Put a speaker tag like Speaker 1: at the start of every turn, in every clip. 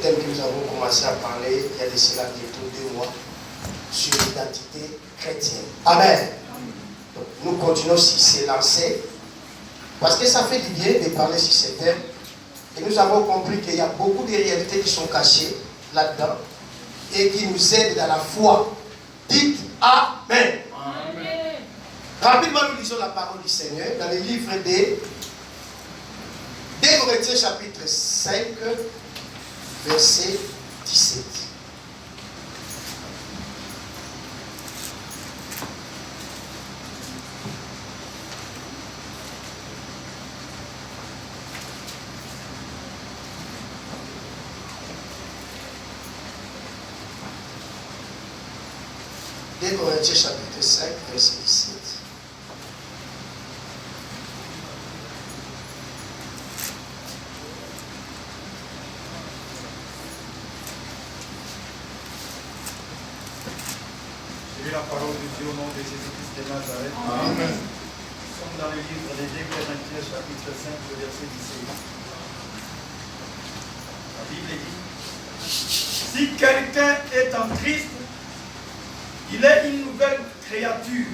Speaker 1: thème que nous avons commencé à parler il y a de cela bientôt 2 mois sur l'identité chrétienne. Amen. Donc, nous continuons sur ces lancers parce que ça fait du bien de parler sur ces thèmes et nous avons compris qu'il y a beaucoup de réalités qui sont cachées là-dedans et qui nous aident dans la foi. Dites Amen. Amen. Rapidement, nous lisons la parole du Seigneur dans le livre des Corinthiens chapitre 5, verset 17. Des Corinthiens chapitre 5, verset 17.
Speaker 2: La parole de Dieu au nom de Jésus-Christ de Nazareth. Amen. Nous sommes dans le livre des 2 Corinthiens chapitre 5, verset 17. La Bible dit: si quelqu'un est en Christ, il est une nouvelle créature.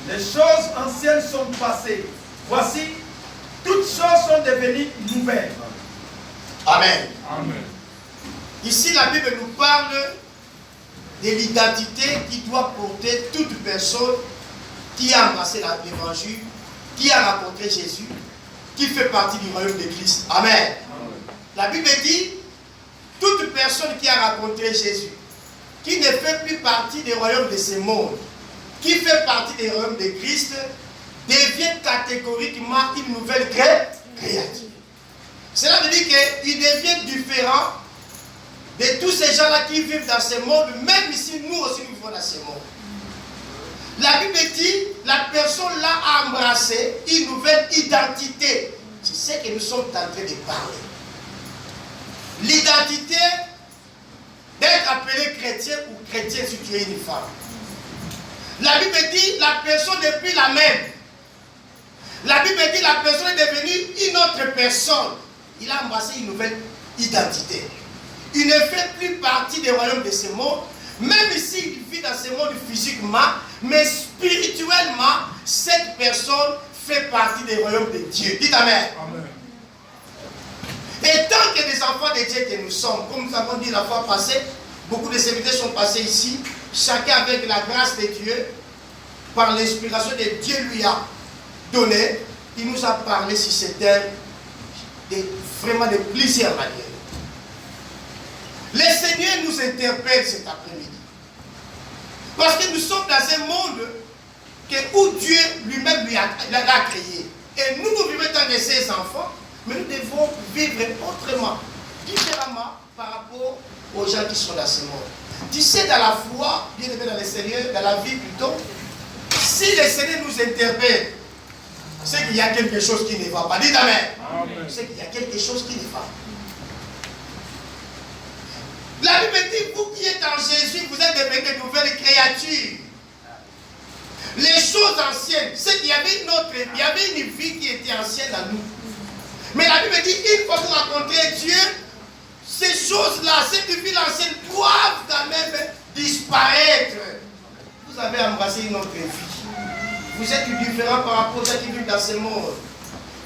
Speaker 2: Les choses anciennes sont passées. Voici, toutes choses sont devenues nouvelles.
Speaker 1: Amen.
Speaker 2: Amen.
Speaker 1: Ici, la Bible nous parle de l'identité qui doit porter toute personne qui a embrassé l'évangile, qui a rencontré Jésus, qui fait partie du royaume de Christ. Amen. Amen. La Bible dit, toute personne qui a rencontré Jésus, qui ne fait plus partie du royaume de ce monde, qui fait partie du royaume de Christ, devient catégoriquement une nouvelle créature. Cela veut dire qu'il devient différent de tous ces gens-là qui vivent dans ce monde, même si nous aussi nous vivons dans ce monde. La Bible dit, la personne-là a embrassé une nouvelle identité. C'est ce que nous sommes en train de parler. L'identité d'être appelé chrétien ou chrétien si tu es une femme. La Bible dit, la personne n'est plus la même. La Bible dit, la personne est devenue une autre personne. Il a embrassé une nouvelle identité. Il ne fait plus partie des royaumes de ce monde, même s'il vit dans ce monde physiquement, mais spirituellement, cette personne fait partie des royaumes de Dieu. Dites Amen. Amen. Et tant que des enfants de Dieu que nous sommes, comme nous avons dit la fois passée, beaucoup de serviteurs sont passés ici, chacun avec la grâce de Dieu, par l'inspiration que Dieu lui a donnée, il nous a parlé sur ce thème vraiment de plusieurs manières. Le Seigneur nous interpelle cet après-midi. Parce que nous sommes dans un monde où Dieu lui-même l'a créé. Et nous vivons tant que ses enfants, mais nous devons vivre autrement, différemment par rapport aux gens qui sont dans ce monde. Tu sais, dans la foi, bien aimé dans le Seigneur, dans la vie plutôt, si le Seigneur nous interpelle, c'est qu'il y a quelque chose qui ne va pas. Dites Amen. C'est qu'il y a quelque chose qui ne va pas. La Bible dit, vous qui êtes en Jésus, vous êtes devenus de nouvelles créatures. Les choses anciennes, c'est qu'il y avait une vie qui était ancienne à nous. Mais la Bible dit, une fois que vous rencontrez Dieu, ces choses-là, cette vie ancienne doivent quand même disparaître. Vous avez embrassé une autre vie. Vous êtes différent par rapport aux gens qui vivent dans ce monde.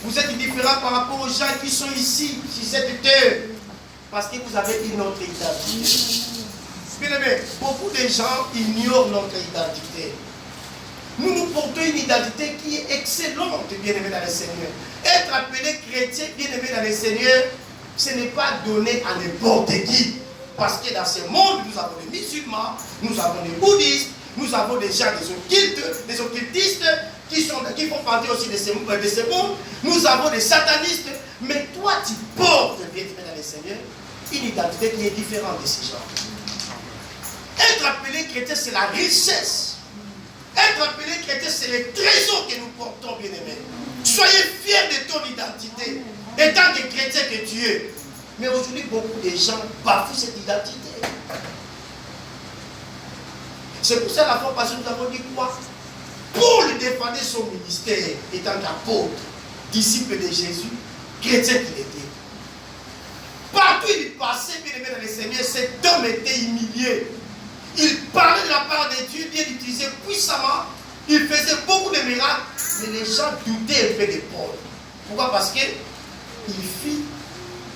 Speaker 1: Vous êtes différent par rapport aux gens qui sont ici, sur cette terre. Parce que vous avez une autre identité. Bien aimé, beaucoup de gens ignorent notre identité. Nous portons une identité qui est excellente, bien aimé dans le Seigneur. Être appelé chrétien, bien aimé dans le Seigneur, ce n'est pas donné à n'importe qui. Parce que dans ce monde, nous avons des musulmans, nous avons des bouddhistes, nous avons des gens, des occultistes, qui font partie aussi de ce monde. Nous avons des satanistes. Mais toi, tu portes, bien aimé dans le Seigneur, une identité qui est différente de ces gens. Être appelé chrétien, c'est la richesse. Être appelé chrétien, c'est le trésor que nous portons, bien aimé. Soyez fiers de ton identité, étant que chrétien que tu es. Mais aujourd'hui, beaucoup de gens bafouent cette identité. C'est pour ça la fois passée, nous avons dit quoi? Paul défendait son ministère étant apôtre, disciple de Jésus, chrétien qu'il était. Partout où il passait, bien aimé dans le Seigneur, cet homme était humilié. Il parlait de la part de Dieu, Dieu l'utilisait puissamment. Il faisait beaucoup de miracles, mais les gens doutaient un peu de Paul. Pourquoi? Parce qu'il fit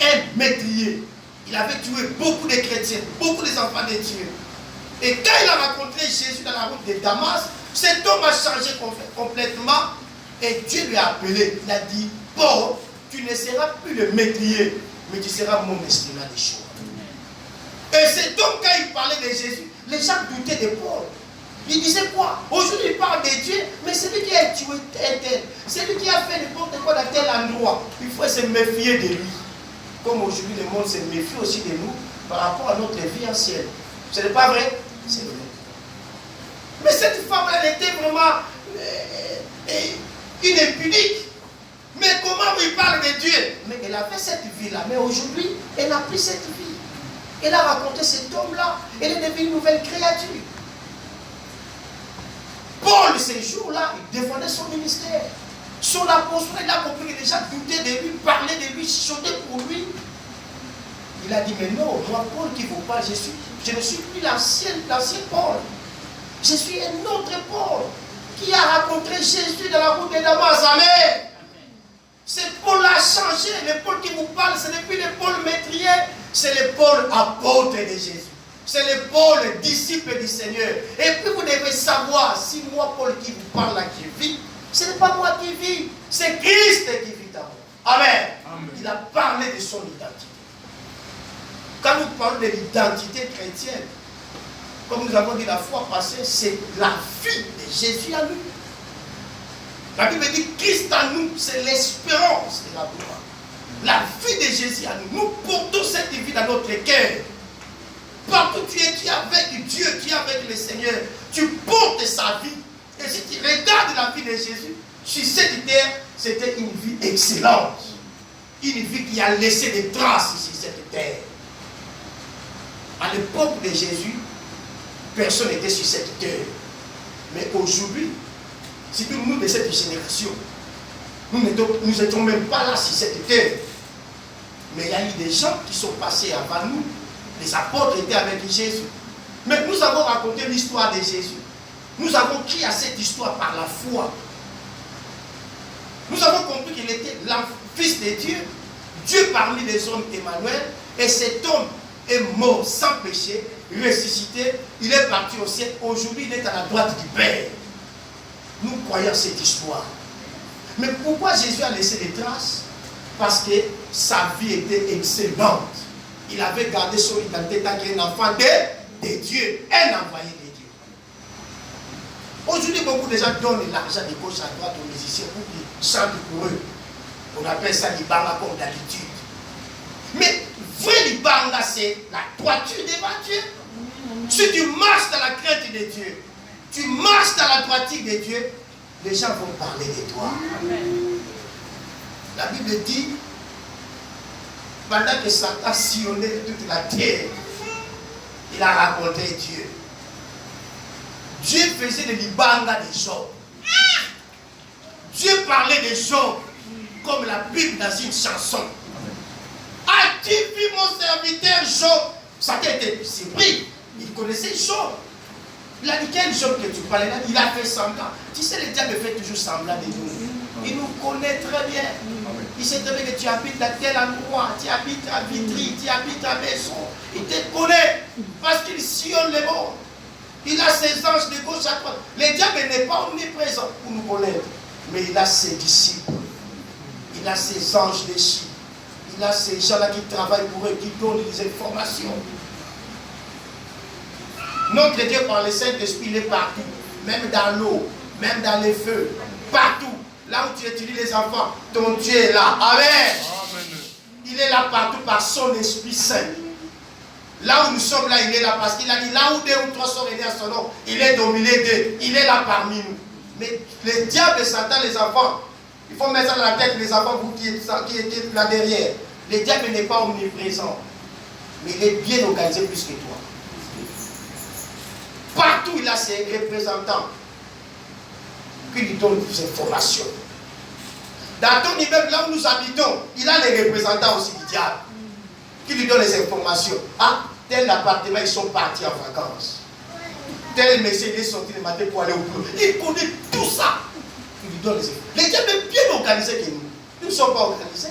Speaker 1: un métier. Il avait tué beaucoup de chrétiens, beaucoup d'enfants de Dieu. Et quand il a rencontré Jésus dans la route de Damas, cet homme a changé complètement. Et Dieu lui a appelé. Il a dit, Paul, tu ne seras plus le métier, mais tu seras mon instrument des choses. Et cet homme, quand il parlait de Jésus, les gens doutaient de Paul. Il disait quoi? Aujourd'hui, il parle de Dieu, mais c'est lui qui a tué tel. C'est lui qui a fait n'importe quoi dans tel endroit. Il faut se méfier de lui. Comme aujourd'hui, le monde se méfie aussi de nous par rapport à notre vie ancienne. Ce n'est pas vrai? C'est vrai. Mais cette femme-là, elle était vraiment une impudique. Mais comment il parle de Dieu? Mais elle avait cette vie-là. Mais aujourd'hui, elle n'a plus cette vie. Elle a raconté cet homme-là. Elle est devenue une nouvelle créature. Paul, ces jours-là, il défendait son ministère. Son apôtre, il a compris que les gens doutaient de lui, parlaient de lui, chantaient pour lui. Il a dit, mais non, moi, Paul qui vous parle, je ne suis plus l'ancien Paul. Je suis un autre Paul qui a rencontré Jésus dans la route de Damas. Amen. Ce Paul a changé. Le Paul qui vous parle, ce n'est plus le Paul métrier, c'est le Paul apôtre de Jésus. C'est le Paul disciple du Seigneur. Et puis vous devez savoir, si moi, Paul qui vous parle là, qui vit, ce n'est pas moi qui vis, c'est Christ qui vit en moi. Amen. Amen. Il a parlé de son identité. Quand nous parlons de l'identité chrétienne, comme nous avons dit la fois passée, c'est la vie de Jésus à nous. La Bible dit Christ en nous, c'est l'espérance de la gloire. La vie de Jésus à nous. Nous portons cette vie dans notre cœur. Partout tu es avec Dieu, tu es avec le Seigneur. Tu portes sa vie. Et si tu regardes la vie de Jésus, sur cette terre, c'était une vie excellente. Une vie qui a laissé des traces sur cette terre. À l'époque de Jésus, personne n'était sur cette terre. Mais aujourd'hui, si nous de cette génération, nous n'étions même pas là sur cette terre. Mais il y a eu des gens qui sont passés avant nous. Les apôtres étaient avec Jésus. Mais nous avons raconté l'histoire de Jésus. Nous avons crié à cette histoire par la foi. Nous avons compris qu'il était le Fils de Dieu, Dieu parmi les hommes, Emmanuel, et cet homme est mort sans péché, ressuscité, il est parti au ciel, aujourd'hui il est à la droite du Père. Nous croyons cette histoire. Mais pourquoi Jésus a laissé des traces? Parce que sa vie était excellente. Il avait gardé son identité tant qu'un enfant de Dieu, un envoyé de Dieu. Aujourd'hui, beaucoup de gens donnent l'argent de gauche à droite aux musiciens pour qu'ils chantent pour eux. On appelle ça l'ibanga comme d'habitude. Mais vrai l'ibanga, c'est la droiture devant Dieu. Si tu marches dans la crainte de Dieu, tu marches dans la droiture de Dieu, les gens vont parler de toi. Amen. La Bible dit, pendant que Satan sillonnait toute la terre, il a raconté Dieu. Dieu faisait de l'ibanga des Job. Dieu parlait des Job comme la Bible dans une chanson. As-tu vu mon serviteur Job? Satan était surpris. Il connaissait Job. Il a dit, quel Job que tu parles? Il a fait semblant. Tu sais, le diable fait toujours semblant de nous. Il nous connaît très bien. Il sait très bien que tu habites dans tel endroit, tu habites à Vitry, tu habites à Maison. Il te connaît parce qu'il sillonne le monde. Il a ses anges de gauche à droite. Le diable n'est pas omniprésent pour nous connaître, mais il a ses disciples. Il a ses anges de Chine. Il a ces gens-là qui travaillent pour eux, qui donnent des informations. Notre Dieu par le Saint-Esprit, il est partout. Même dans l'eau, même dans les feux. Partout. Là où tu étudies les enfants, ton Dieu est là. Amen. Amen. Il est là partout par son Esprit Saint. Là où nous sommes là, il est là parce qu'il a dit, là où 2 ou 3 sont réunis à son nom, il est au milieu d'eux. Il est là parmi nous. Mais le diable et Satan, les enfants, il faut mettre ça dans la tête, les enfants, vous qui êtes là derrière. Le diable n'est pas omniprésent. Mais il est bien organisé plus que toi. Partout, il a ses représentants qui lui donnent des informations. Dans ton immeuble, là où nous habitons, il a les représentants aussi du diable. qui lui donne les informations. Ah, tel appartement, ils sont partis en vacances. Tel monsieur est sorti le matin pour aller au boulot. Il connaît tout ça. Il lui donne les informations. Les diables sont bien organisés que nous. Nous ne sommes pas organisés.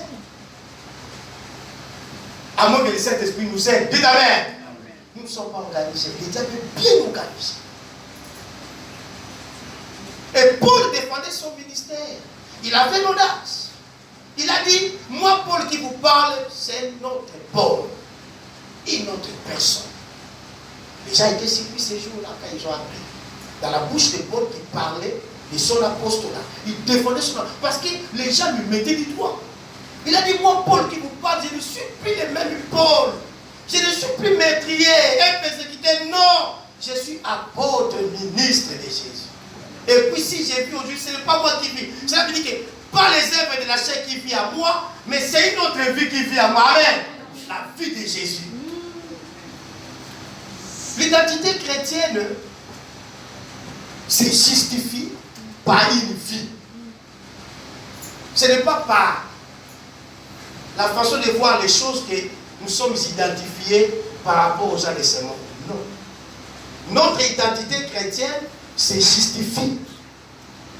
Speaker 1: À moins que le Saint-Esprit nous aide. Dites amen. Nous ne sommes pas organisés. Les diables sont bien organisés. Et Paul défendait son ministère. Il avait l'audace. Il a dit, moi Paul qui vous parle, c'est notre Paul. Et notre personne. Les gens étaient surpris ces jours-là quand ils ont appris. Dans la bouche de Paul qui parlait de son apostolat. Il défendait son apostolat. Parce que les gens lui mettaient du doigt. Il a dit, moi Paul qui vous parle, je ne suis plus le même Paul. Je ne suis plus métrier, un persécuteur. Non, je suis apôtre, ministre de Jésus. Et puis si j'ai vu aujourd'hui, ce n'est pas moi qui vis. Cela veut dire que pas les œuvres de la chair qui vit à moi, mais c'est une autre vie qui vit à moi. Amen. La vie de Jésus. L'identité chrétienne se justifie par une vie. Ce n'est pas par la façon de voir les choses que nous sommes identifiés par rapport aux gens de ce monde. Non. Notre identité chrétienne se justifie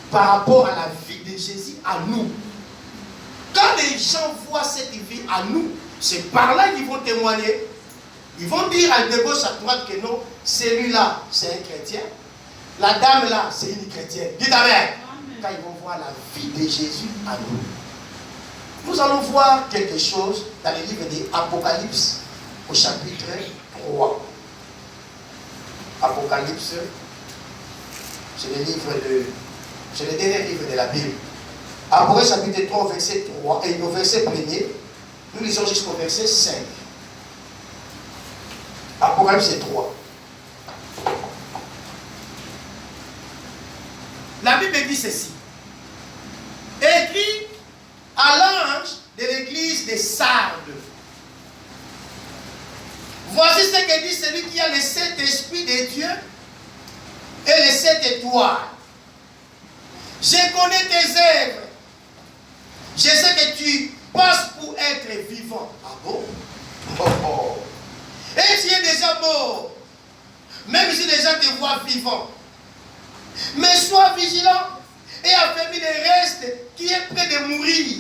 Speaker 1: par rapport à la vie de Jésus à nous. Quand les gens voient cette vie à nous, c'est par là qu'ils vont témoigner. Ils vont dire à de gauche à droite que non, celui-là, c'est un chrétien. La dame là, c'est une chrétienne. Dites amen. Quand ils vont voir la vie de Jésus à nous. Nous allons voir quelque chose dans le livre de Apocalypse, au chapitre 3. Apocalypse, c'est le dernier livre de la Bible. Apocalypse chapitre 3, verset 3, et au verset 1er, nous lisons jusqu'au verset 5. Apocalypse 3. La Bible dit ceci. Écrit à l'ange de l'église de Sardes. Voici ce que dit celui qui a les 7 esprits de Dieu et les 7 étoiles. Je connais tes œuvres. Je sais que tu passes pour être vivant. Ah bon? Oh, oh. Et tu es déjà mort. Même si les gens te voient vivant. Mais sois vigilant et affermis les restes qui est près de mourir.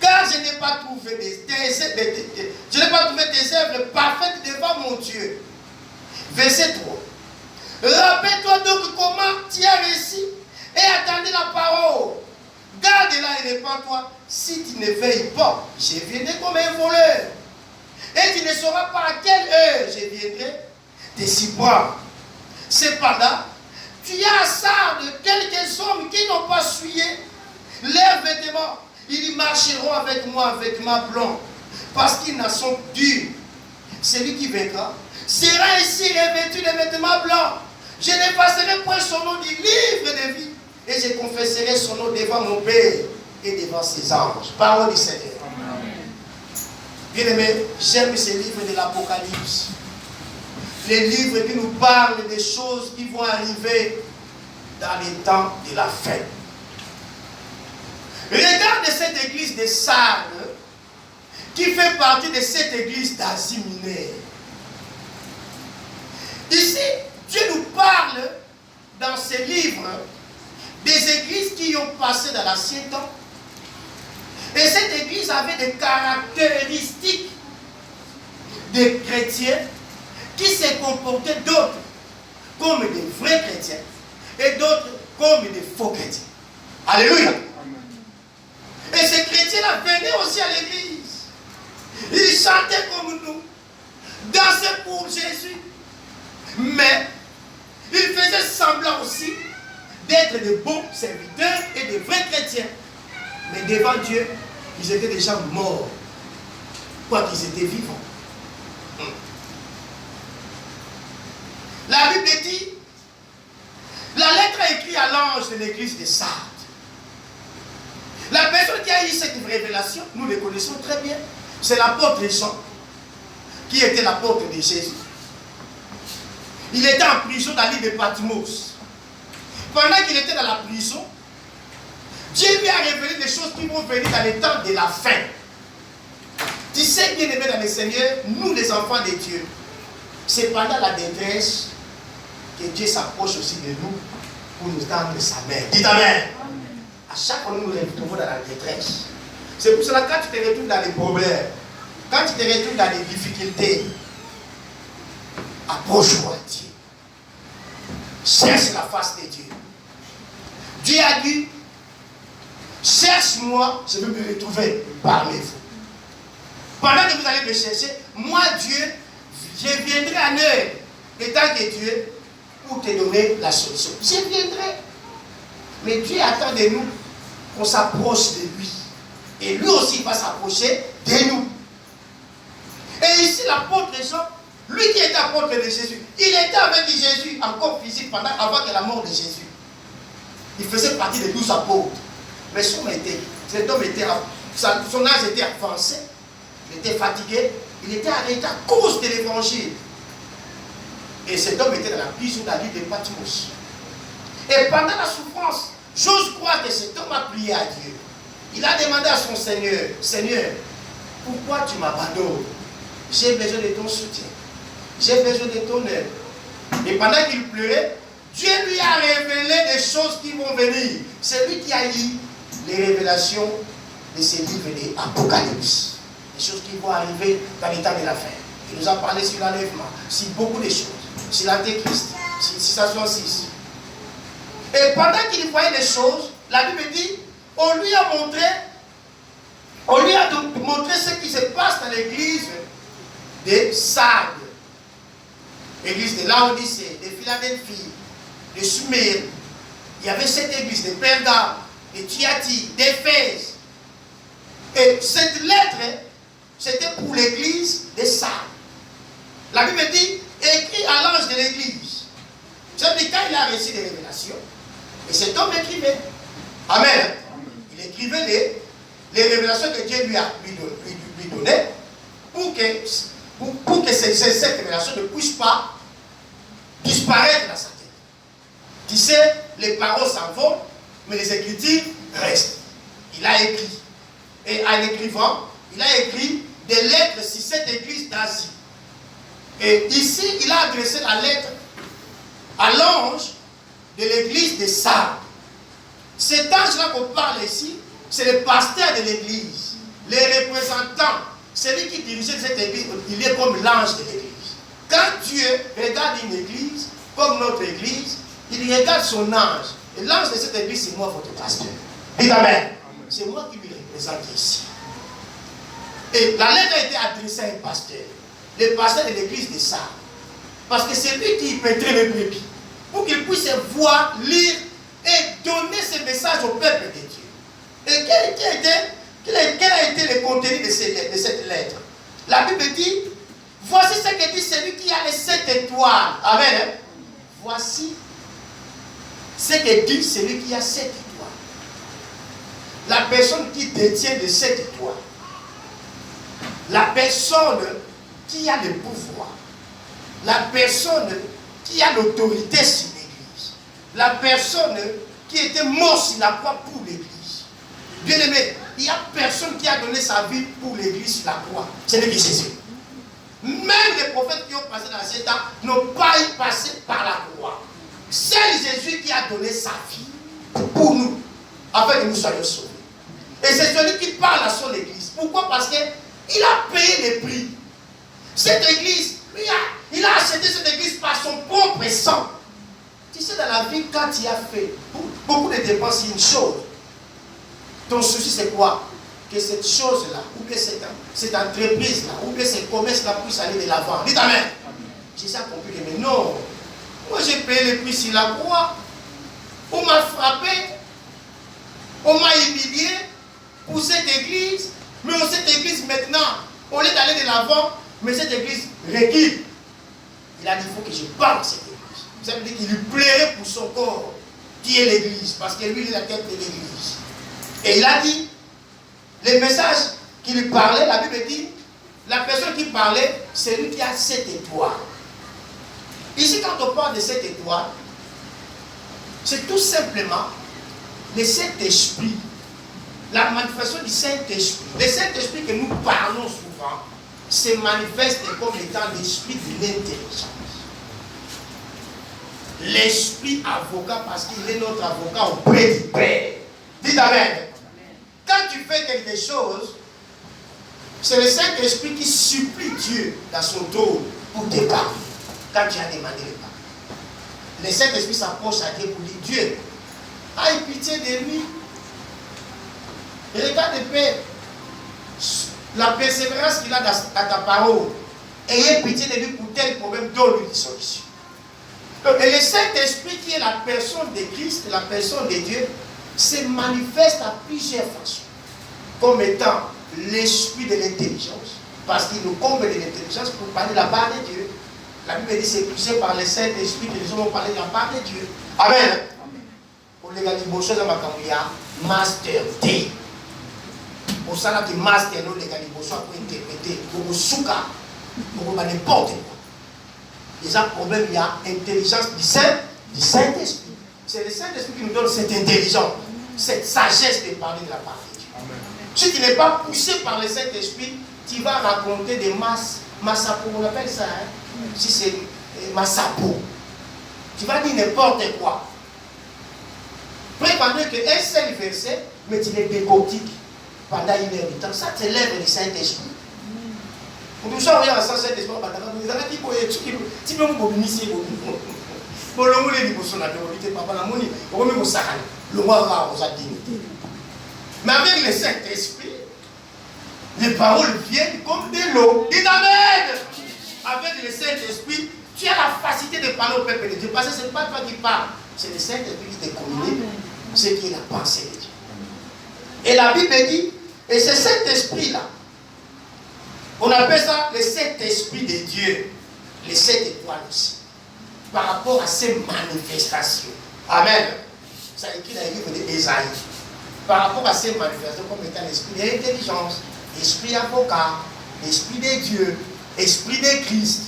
Speaker 1: Car je n'ai pas trouvé tes œuvres parfaites devant mon Dieu. Verset 3. Rappelle-toi donc comment tu as réussi et attendez la parole. Garde-la et répands-toi. Si tu ne veilles pas, je viendrai comme un voleur. Et tu ne sauras pas à quelle heure je viendrai te surprendre. Cependant, tu as assard de quelques hommes qui n'ont pas souillé leurs vêtements. Ils marcheront avec moi avec ma blonde, parce qu'ils n'en sont durs. Celui qui vaincra sera ainsi revêtu de vêtements blancs. Je n'effacerai point son nom du livre de vie, et je confesserai son nom devant mon Père et devant ses anges. Parole du Seigneur. Bien-aimés, j'aime ces livres de l'Apocalypse. Les livres qui nous parlent des choses qui vont arriver dans les temps de la fin. Regarde cette église de Sardes qui fait partie de cette église d'Asie mineure. Ici, Dieu nous parle dans ces livres des églises qui ont passé dans l'ancien temps. Et cette église avait des caractéristiques des chrétiens qui se comportaient d'autres comme des vrais chrétiens et d'autres comme des faux chrétiens. Alléluia. Et ces chrétiens-là venaient aussi à l'église. Ils chantaient comme nous, dansaient pour Jésus. Mais ils faisaient semblant aussi d'être de bons serviteurs et de vrais chrétiens. Mais devant Dieu, ils étaient déjà morts, quoiqu'ils étaient vivants. La Bible dit, la lettre est écrite à l'ange de l'église de Sardes. La personne qui a eu cette révélation, nous le connaissons très bien, c'est l'apôtre Jean, qui était l'apôtre de Jésus. Il était en prison dans l'île de Patmos. Pendant qu'il était dans la prison, Dieu lui a révélé des choses qui vont venir dans les temps de la fin. Tu sais, bien aimé dans le Seigneur, nous les enfants de Dieu, c'est pendant la détresse que Dieu s'approche aussi de nous pour nous tendre sa main. Dites Amen. À chaque fois que nous nous retrouvons dans la détresse. C'est pour cela que quand tu te retrouves dans les problèmes, quand tu te retrouves dans les difficultés, approche-toi de Dieu. Cherche la face de Dieu. Dieu a dit, cherche-moi, je vais me retrouver parmi vous. Pendant que vous allez me chercher, moi Dieu, je viendrai en œuvre, étant que Dieu, pour te donner la solution. Je viendrai. Mais Dieu attend de nous qu'on s'approche de lui. Et lui aussi va s'approcher de nous. Et ici, l'apôtre Jean, lui qui était apôtre de Jésus, il était avec Jésus encore physique avant que la mort de Jésus. Il faisait partie des 12 apôtres. Mais cet homme était, son âge était avancé, il était fatigué, il était arrêté à cause de l'évangile. Et cet homme était dans la prison de la ville de Patmos. Et pendant la souffrance, j'ose croire que cet homme a prié à Dieu. Il a demandé à son Seigneur, Seigneur, pourquoi tu m'abandonnes? J'ai besoin de ton soutien. J'ai besoin de ton aide. Et pendant qu'il pleurait, Dieu lui a révélé des choses qui vont venir. C'est lui qui a eu les révélations de ces livres d'Apocalypse. Des choses qui vont arriver dans les temps de la fin. Il nous a parlé sur l'enlèvement, sur beaucoup de choses. Sur l'Antéchrist, sur 666. Et pendant qu'il voyait les choses, la Bible dit, on lui a montré ce qui se passe dans l'église de Sardes, l'église de Laodicée, de Philadelphie, de Smyrne. Il y avait cette église de Pergame, de Thyatire, d'Éphèse. Et cette lettre, c'était pour l'église de Sardes. La Bible dit, écrit à l'ange de l'église. C'est-à-dire quand il a reçu des révélations, et cet homme écrivait. Amen. Il écrivait les révélations que Dieu lui donnait pour que cette révélation ne puisse pas disparaître dans sa tête. Tu sais, les paroles s'envolent, mais les écritures restent. Il a écrit. Et en écrivant, il a écrit des lettres sur cette église d'Asie. Et ici, il a adressé la lettre à l'ange de l'église de Sardes. Cet ange-là qu'on parle ici, c'est le pasteur de l'église, les représentants, celui qui dirigeait cette église, il est comme l'ange de l'église. Quand Dieu regarde une église, comme notre église, il regarde son ange. Et l'ange de cette église, c'est moi, votre pasteur. Dites Amen. C'est moi qui lui représente ici. Et la lettre a été adressée à un pasteur, le pasteur de l'église de Sardes. Parce que c'est lui qui pétrait les brebis, pour qu'il puisse voir, lire et donner ce message au peuple de Dieu. Et quel a été le contenu de cette lettre? La Bible dit, voici ce que dit celui qui a les 7 étoiles. Amen. Voici ce que dit celui qui a 7 étoiles. La personne qui détient les 7 étoiles. La personne qui a le pouvoir. La personne qui a l'autorité sur l'église. La personne qui était morte sur la croix pour l'église. Bien aimé, il n'y a personne qui a donné sa vie pour l'église sur la croix. C'est le Jésus. Même les prophètes qui ont passé dans ces temps n'ont pas passé par la croix. C'est Jésus qui a donné sa vie pour nous, afin que nous soyons sauvés. Et c'est celui qui parle à son église. Pourquoi? Parce qu'il a payé le prix. Cette église, il a acheté cette église par son propre sang. Tu sais, dans la vie, quand tu as fait beaucoup de dépenses, c'est une chose. Ton souci, c'est quoi? Que cette chose-là, ou bien cette entreprise-là, ou bien ce commerce-là puisse aller de l'avant. Dites Amen. J'ai ça compris, mais non. Moi, j'ai payé le prix sur la croix. On m'a frappé. On m'a humilié pour cette église. Mais cette église, maintenant, au lieu d'aller de l'avant, mais cette église recule. Il a dit, il faut que je parle de cette église. Ça veut dire qu'il lui plairait pour son corps, qui est l'église, parce que lui, il est la tête de l'église. Et il a dit, les messages qui lui parlaient, la Bible dit, la personne qui parlait, c'est lui qui a 7 étoiles. Ici, quand on parle de 7 étoiles, c'est tout simplement les 7 esprits, la manifestation du Saint-Esprit. Le Saint-Esprit que nous parlons souvent. enfant se manifeste comme étant l'esprit de l'intelligence. L'esprit avocat, parce qu'il est notre avocat auprès du Père. Dites Amen. Quand tu fais quelque chose, c'est le Saint-Esprit qui supplie Dieu dans son trône pour te parler. Quand tu as demandé le pardon, le Saint-Esprit s'approche à Dieu pour dire: Dieu, aie pitié de lui. Et regarde, Père, la persévérance qu'il a dans ta parole. Ayez pitié de lui pour tel problème, donne-lui une solution. Et le Saint-Esprit, qui est la personne de Christ, la personne de Dieu, se manifeste à plusieurs façons. Comme étant l'esprit de l'intelligence, parce qu'il nous comble de l'intelligence pour parler de la part de Dieu. La Bible dit: c'est poussé par le Saint-Esprit que les hommes ont parlé de la part de Dieu. Amen. Pour les gars, master D. Pour ça, que master, nous, les gars, pour interpréter, pour souka, pour n'importe quoi. Il y a un problème, il y a intelligence du Saint-Esprit. C'est le Saint-Esprit qui nous donne cette intelligence, cette sagesse de parler de la part de Dieu. Amen. Si tu n'es pas poussé par le Saint-Esprit, tu vas raconter des massapo, on appelle ça, hein? Si c'est massapo, tu vas dire n'importe quoi. Préparer qu'un seul verset, mais tu les décortiques pendant 1 heure de temps. Ça, c'est l'œuvre du Saint-Esprit. Pour tout ça, on regarde sans Saint-Esprit, on va dire: tu peux me mobiliser. Mais avec le Saint-Esprit, les paroles viennent comme de l'eau. Dites Amen. Avec le Saint-Esprit, tu as la facilité de parler au peuple de Dieu. Parce que ce n'est pas toi qui parles, c'est le Saint-Esprit qui te communique ce qui est la pensée de Dieu. Et la Bible dit, et c'est cet esprit-là, on appelle ça le Saint-Esprit de Dieu, les 7 étoiles aussi, par rapport à ces manifestations. Amen. Ça écrit dans le livre d'Ésaïe. Par rapport à ces manifestations, comme étant l'esprit de l'intelligence, l'esprit avocat, l'esprit de Dieu, l'esprit de Christ.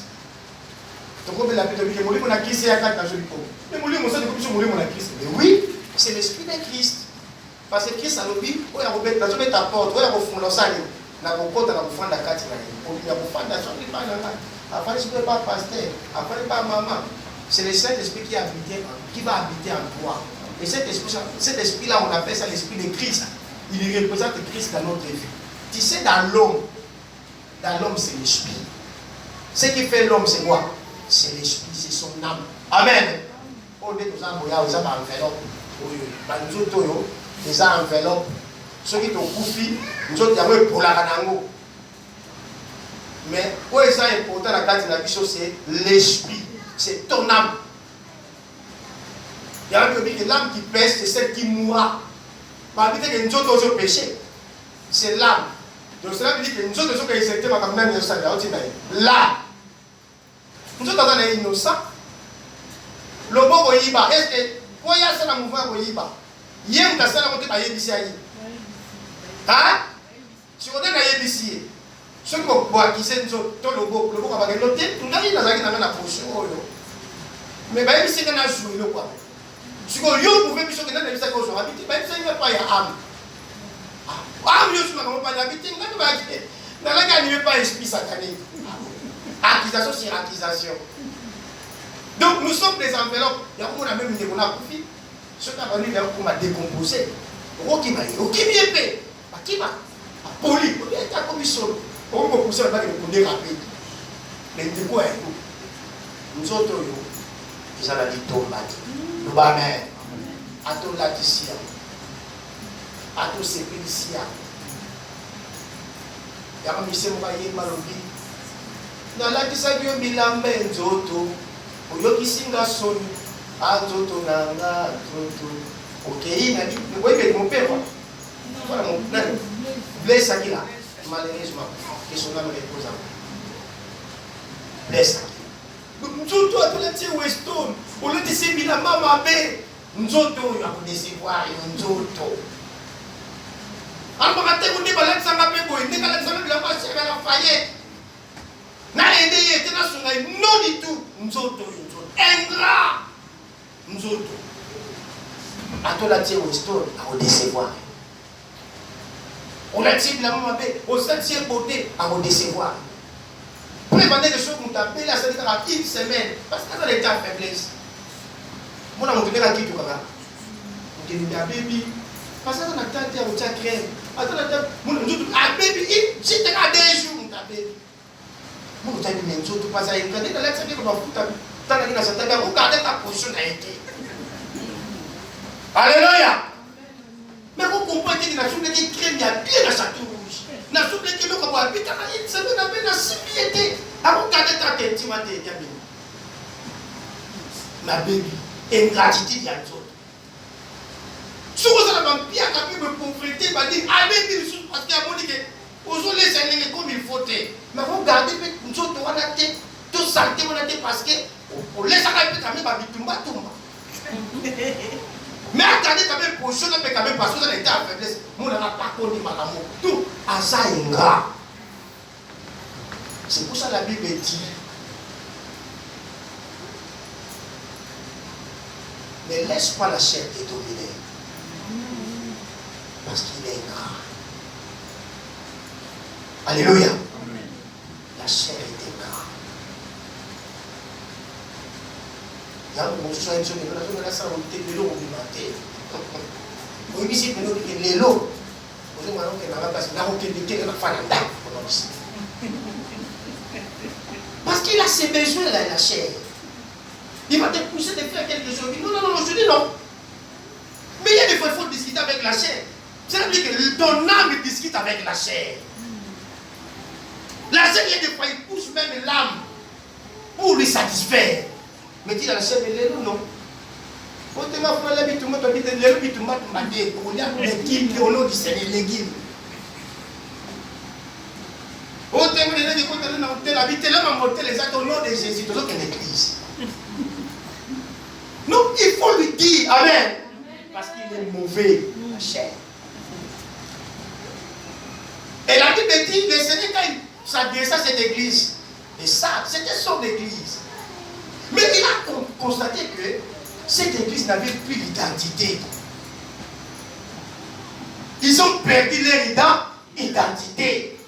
Speaker 1: Mais oui, c'est l'esprit de Christ. Parce que Christ a le dit, il y a une porte, il y a un fond, c'est le Saint-Esprit qui va habiter en toi. Et cet esprit-là, on appelle ça l'esprit de Christ. Il représente Christ dans notre vie. Tu sais, dans l'homme, c'est l'esprit. Ce qui fait l'homme, c'est quoi? C'est l'esprit, c'est son âme. Amen. On dit aux âmes, ils ont enveloppe. Ils ont enveloppe. Ceux qui ont coupé, nous autres, ils ont pour la ranango. Mais où est-ce que important la carte de la vie, c'est l'esprit. C'est ton âme. Il y a un peu que l'âme qui pèse, c'est celle qui mourra. Par exemple, que nous autres aussi péché. C'est l'âme. Donc cela veut dire que nous autres sommes exactement comme l'âme innocente. L'âme. Nous autres sommes innocents. Le bon Oyiba, est-ce que quand il y a ça dans le mouvement Oyiba, il y a un tas de monter par Yébissi. Hein? Si on est dans Yébissi, ceux qui vont boire, qui sont dans le beau, va avoir noté, tout le monde a la potion. Mais Yébissi, il y a un jour, il y a quoi? Si vous pouvez dire que vous avez habité, il n'y a pas d'âme. Âme, je ne sais pas d'habiter, il n'y a pas d'esprit satanique. Accusation sur accusation. Donc nous sommes des enveloppes. Il y a même une déconnaissance. Ce qui a venu vers pour décomposer. Qui m'a épais. Qui m'a poli. Il y a comme ça. On va pousser le bac de rapide. Mais du coup, nous autres, ils ont dit tomber. Nous va mettre à tout l'addition, à tout ces policiers. Il y a un monsieur qui m'a dit, dans l'addition, il y a un bilan benzoto, il y a un singa son, à zoto nanga, zoto. Ok, il a dit, vous voyez mon père, voilà mon père, blesse à qui là, malheureusement, et son âme repose en moi. Blesse à qui. Nous à tous les petits Weston, au lieu de se dire maman, nous autres, il va vous décevoir, nous autres. Alors, quand vous dites que vous avez fait, vous avez fait la faillite. N'a aidé, non du tout. Nous autres, ingrats. Nous autres. À tous les petits Weston, à vous décevoir. On a dit la maman, on s'est beauté à vous décevoir. Pour les demander des choses qu'on t'appelle, là, ça dit à une semaine. Parce que ça a été en faiblesse. Moi, on a montré la qui tout comme ça. On dit à baby. Parce que ça a été à votre crème. Attends, à baby, si tu as des jours, on t'appelle. Moi, on t'a dit, mais je ne pas ça. Il a dit, dans l'extérieur, on va foutre. Tu as dit, regardez ta position a été. Alléluia. Mais vous comprenez que la soupe qui crème, il y a bien dans sa touche. La soupe qui est là, comme on habite, il se met dans la similité. Alors, regardez ta tête, tu m'as dit, ma baby, ingratitude, il y a d'autres. Souvent, ça va bien quand même me confronter, il va dire, ah, baby, parce qu'il y a mon dit que, vous les ennemis comme il faut. Mais vous regardez, nous autres, on a été, tout santé, on a été parce que, on laisse à la quand même, tomba. Mais attendez quand même, pour chose, quand même, parce que vous avez été en faiblesse, nous n'avons pas connu ma amour. Tout, à ça, ingrat. C'est pour ça que la Bible dit, ne laisse pas la chair te dominer. Parce qu'il est ingrat. Alléluia. Amen. La chair est ingrat. Il y a un moment où je suis en train de dire, la chair est ingrat. Oui, c'est que nous disons les lots. Nous avons parce qu'il a ses besoins là, la chair. Il va te pousser de faire quelque chose. Non, je dis non. Mais il y a des fois, il faut discuter avec la chair. C'est-à-dire que ton âme discute avec la chair. La chair, il y a des fois, il pousse même l'âme pour lui satisfaire. Mais dis à la chair, mais les lots, non. Au tema pour la bitumba to bite le bitumba mande ko ya l'équipe au nom du Seigneur l'équipe. Au tema de dire que na hôtel habiter là monter les actes au nom de Jésus toujours que l'église. Non, il faut lui dire amen parce qu'il est mauvais la chair. Et la Bible dit le Seigneur quand il s'adresse à cette église et ça c'était son église. Mais il a constaté que cette église n'avait plus d'identité. Ils ont perdu leur identité.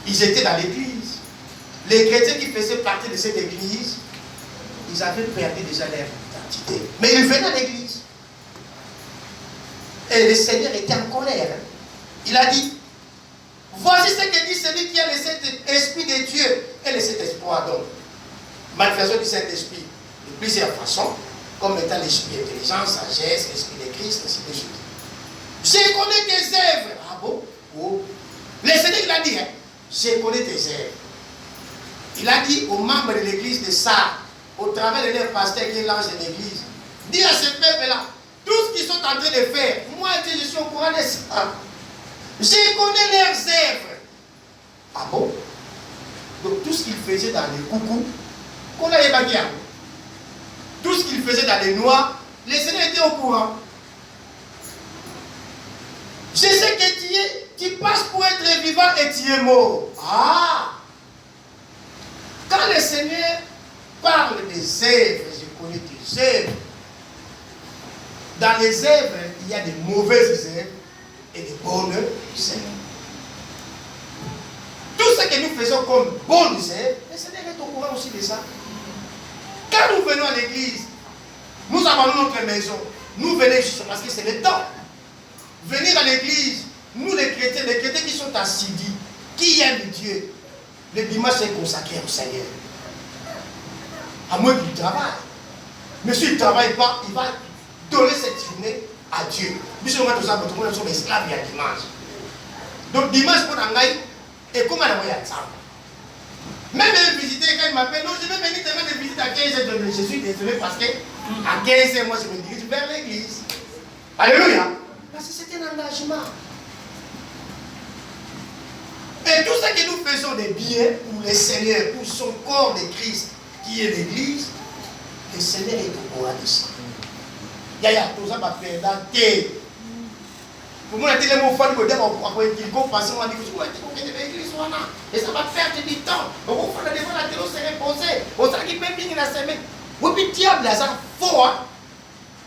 Speaker 1: Ils étaient dans l'église. Les chrétiens qui faisaient partie de cette église, ils avaient perdu déjà leur identité. Mais ils venaient à l'église. Et le Seigneur était en colère. Il a dit, voici ce que dit celui qui a le Saint-Esprit de Dieu et le Saint-Espoir. Donc, manifestation du Saint-Esprit. De plusieurs façons, comme étant l'esprit intelligence, sagesse, l'esprit de Christ, ainsi de suite. Je connais tes œuvres. Ah bon? Oh. Le Seigneur il a dit, hein, je connais tes œuvres. Il a dit aux membres de l'église de Sardes, au travers de leur pasteur qui est l'ange de l'église, dis à ce peuple-là, tout ce qu'ils sont en train de faire, moi je suis au courant de ça. Je connais leurs œuvres. Ah bon? Donc tout ce qu'ils faisaient dans les coucous, qu'on a évacué. Tout ce qu'il faisait dans les noix, le Seigneur était au courant. Je sais que tu passes pour être vivant et tu es mort. Ah! Quand le Seigneur parle des œuvres, je connais tes œuvres. Dans les œuvres, il y a des mauvaises œuvres et des bonnes œuvres. Tout ce que nous faisons comme bonnes œuvres, le Seigneur est au courant aussi de ça. Quand nous venons à l'église, nous avons notre maison. Nous venons juste parce que c'est le temps. Venir à l'église, nous les chrétiens qui sont assidus, qui aiment Dieu, le dimanche est consacré au Seigneur. À moins qu'il travaille. Mais s'il ne travaille pas, il va donner cette journée à Dieu. Nous sommes esclaves il y a dimanche. Donc dimanche pour Nangaï, et comment on a ça? Même visiter, quand il m'appelle, non, je vais venir te faire des visites à 15 h. Je suis désolé parce que à 15 h, moi je me dirige vers l'église. Alléluia. Parce que c'est un engagement. Et tout ce que nous faisons de bien pour le Seigneur, pour son corps de Christ, qui est l'église, le Seigneur est au courant de ça. Il y a tout ça, ma père, dans tes. Pour moi, les mots font que il faut passer, on va dire que l'église soit là. Et ça va perdre du temps. On va faire devant la télé, on se reposer. On s'en qui peut bien la semaine. Oui, puis diable, ça faux.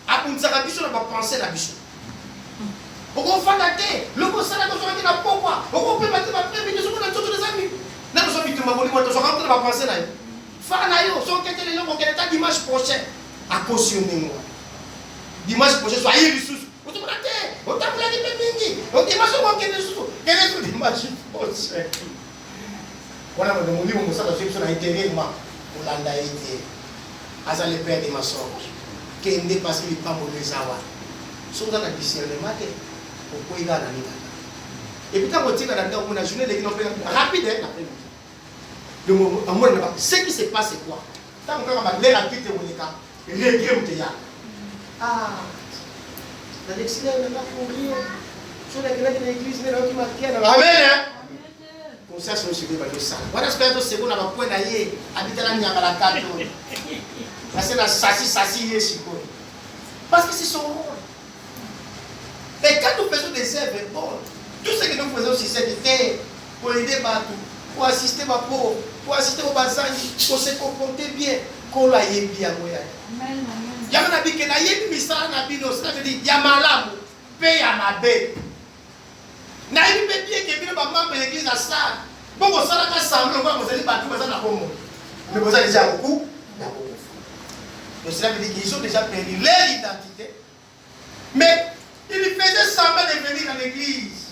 Speaker 1: À une sarabisson, on va penser la bichon. on va dater, le conseil de la qui n'a pas quoi, on peut battre ma première, nous sommes dans tous les amis. Nous sommes victimes de mon tu seras en train de penser là. Fanayo, son qu'est les gens qui est dimanche prochain à cautionner moi. Dimanche prochain, soyez les sous. On te dater, on t'a plaidé mingi, on dimanche on qu'est les sous. Quel est le dimanche prochain? On a demandé mon ça parce que ça a été moi pour l'andaïté. Asa le père des mensonges. Qui n'est parce qu'il pas mauvais savoir. Sont dans la discernement pourquoi il a la nuit. Et puis quand on tire dans la journée, les gens rapide après. Ce qui se passe c'est quoi? Tant qu'on va l'air à quitter mon état, regret de ya. Ah, la l'excellence n'est pas pour rien. Sur la grève de l'église, mais là qui m'a amen. Comme ça, c'est aussi bien ça. Voilà ce que je sais qu'on a un point d'ailleurs. Habiter la niaga la carte. Parce que la sassi parce que c'est son rôle. Et quand nous faisons des œuvres, bon, tout ce que nous faisons sur cette terre, pour aider Batou, pour assister ma pauvre, pour assister au Bazani, pour se comporter bien, qu'on l'a bien. Il y a un habit qui n'a pas mis ça en habit, ça veut dire, il y a ma lame, paye à ma bête. Il y a un bien qui est venu par membre de l'église à ça. Bon, vous savez qu'à ça, vous allez battre, vous allez battre. Mais vous allez déjà beaucoup. Donc cela veut dire qu'ils ont déjà perdu leur identité. Mais ils faisaient semblant de venir dans l'église,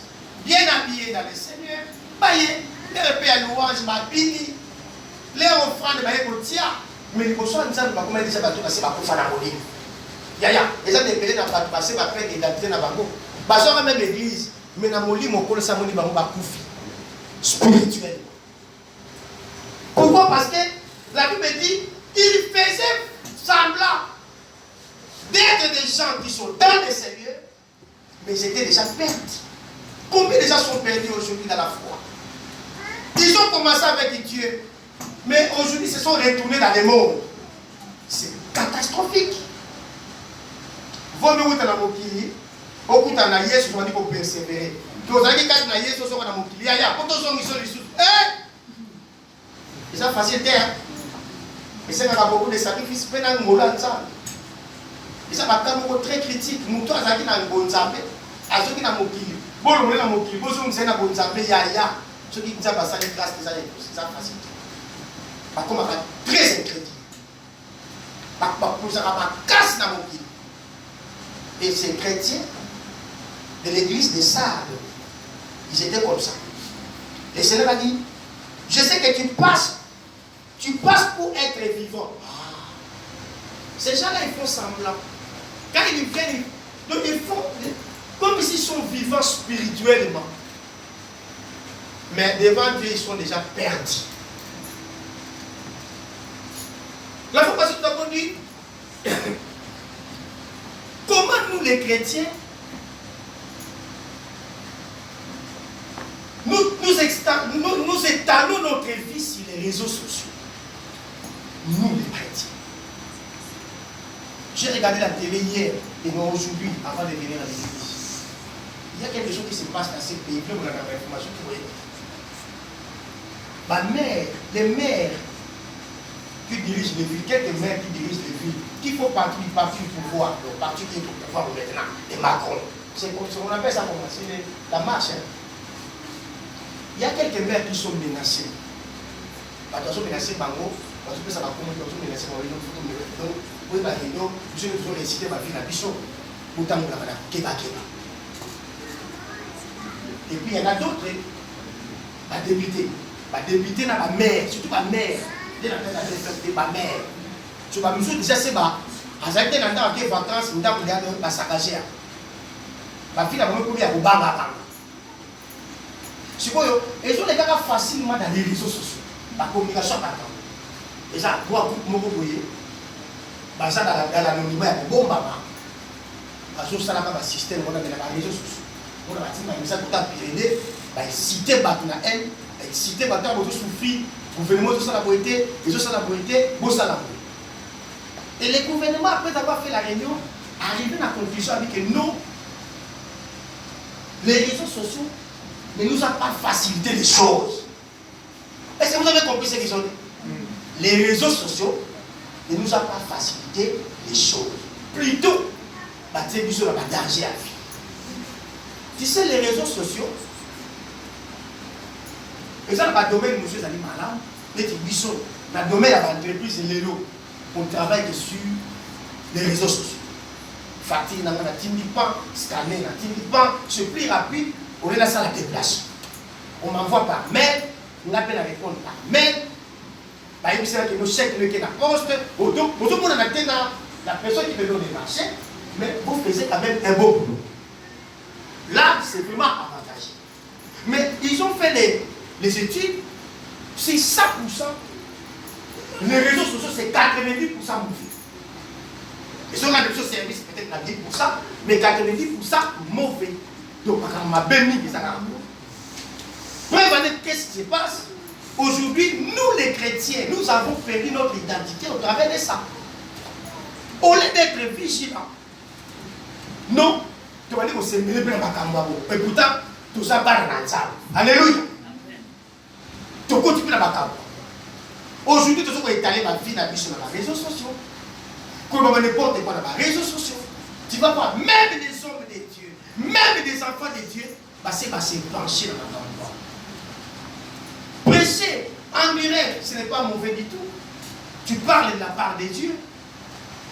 Speaker 1: bien habillés dans le Seigneur. Baillés, leur paix à louange, ma bini, leur offrande, mais ils sont en train de comment ils disent que c'est pas pour faire la moline. Yaya, les gens dépendent dans le passé, ils prennent l'identité dans le bango. Ils sont même l'église, mais dans le moline, ils connaissent ça, ils vont koufi. Spirituel. Pourquoi? Parce que la Bible dit qu'ils faisaient semblant d'être des gens qui sont dans le Seigneur, mais ils étaient déjà perdus. Combien de gens sont perdus aujourd'hui dans la foi? Ils ont commencé avec Dieu, mais aujourd'hui ils se sont retournés dans le monde. C'est catastrophique. Vous avez vu dans mon pays, beaucoup de gens ont dit qu'on persévérer. Vous avez dit que Yesu sont dans mon pays. Il y a beaucoup de gens qui sont les sous. Ils ont facilité. Et c'est qu'il y a beaucoup de sacrifices. Ils sont très critiques. Nous tous, nous avons un bon zapé. À ceux qui ont un mot qui bon, nous avons un mot qui bon, nous avons un bon zapé. Ceux qui ont passé les classes, c'est ça facile. Par contre, on très incrédible. Par contre, on casse dans mon pays. Et ces chrétiens de l'église de Sardes, ils étaient comme ça. Le Seigneur a dit, je sais que tu passes pour être vivant. Ces gens-là, ils font semblant. Quand ils viennent, donc ils font comme s'ils sont vivants spirituellement. Mais devant Dieu, ils sont déjà perdus. La fois passée, nous avons dit, comment nous les chrétiens, nous étalons notre vie sur les réseaux sociaux. Nous les chrétiens. J'ai regardé la télé hier et non aujourd'hui avant de venir à l'église. Il y a quelque chose qui se passe dans ces pays. On a l'information qui voyait. Ma mère, les maires qui dirigent les villes, quelques maires qui dirigent les villes, qui font partie du parti du pouvoir, le parti qui est au pouvoir maintenant, les Macron. On appelle ça comment? C'est la marche. Hein. Il y a quelques maires qui sont menacés. Attention, menacés Bango, parce que ça va commencer, attention, menacés Bango, donc, oui, bah, je vais réciter ma vie dans Bichon, autant que la Keba. Et puis il y en a d'autres, ma députée dans ma mère, surtout ma mère, dès la fête ma mère. Tu vas me dire déjà c'est bas, à chaque fois dans les vacances, nous avons des saccagés. Ma fille a vraiment couru à Obama. Et ils ont les gars facilement dans les réseaux sociaux, la communication par exemple. Et ça, moi, beaucoup voyez. Dans l'anonymat, il y a des bombes. Parce que ça n'a pas de système, on a des réseaux sociaux. On a dit, ça tout à Pyrénées, citer Batuna N, citer Batuna pour souffrir, gouvernement de la beauté, les autres la beauté, beau ça la beauté. Et le gouvernement, après avoir fait la réunion, arrivé à la conclusion avec que non, les réseaux sociaux ne nous ont pas facilité les choses. Est-ce que vous avez compris ce qu'ils ont dit? Les réseaux sociaux ne nous ont pas facilité les choses. Plutôt, il y a un danger à vie. Tu sais, les réseaux sociaux, et ça, dans le domaine, monsieur Zali Malam, dans le domaine de l'entreprise, on travaille sur les réseaux sociaux. Fatih, on a pas scanner, c'est plus rapide, on est là, ça la déplace. On m'envoie par mail, on appelle à répondre par mail. Par exemple, c'est là que nous chèques le qui est la poste. Donc, vous avez la personne qui peut donner des marchés, mais vous faisiez quand même un beau boulot. Là, c'est vraiment avantageux. Mais ils ont fait les études, c'est 100%. Les réseaux sociaux, c'est 90% mauvais. Ils ont regardé ce service, peut-être à 10%, mais 90% mauvais. Donc, on m'a béni que ça a qu'est-ce qui se passe? Aujourd'hui, nous les chrétiens, nous avons perdu notre identité au travers de ça. Au lieu d'être vigilants, non, tu vas dire que c'est mieux pour la et pourtant, tout ça va dans le sable. Alléluia. Tu continues dans la aujourd'hui, tu vas étaler ma vie dans les réseaux sociaux. Comme n'importe quoi dans les réseaux sociaux. Tu vas voir, même des hommes de Dieu, même des enfants de Dieu, c'est pencher dans la endroit. Prêcher en direct, ce n'est pas mauvais du tout. Tu parles de la part de Dieu.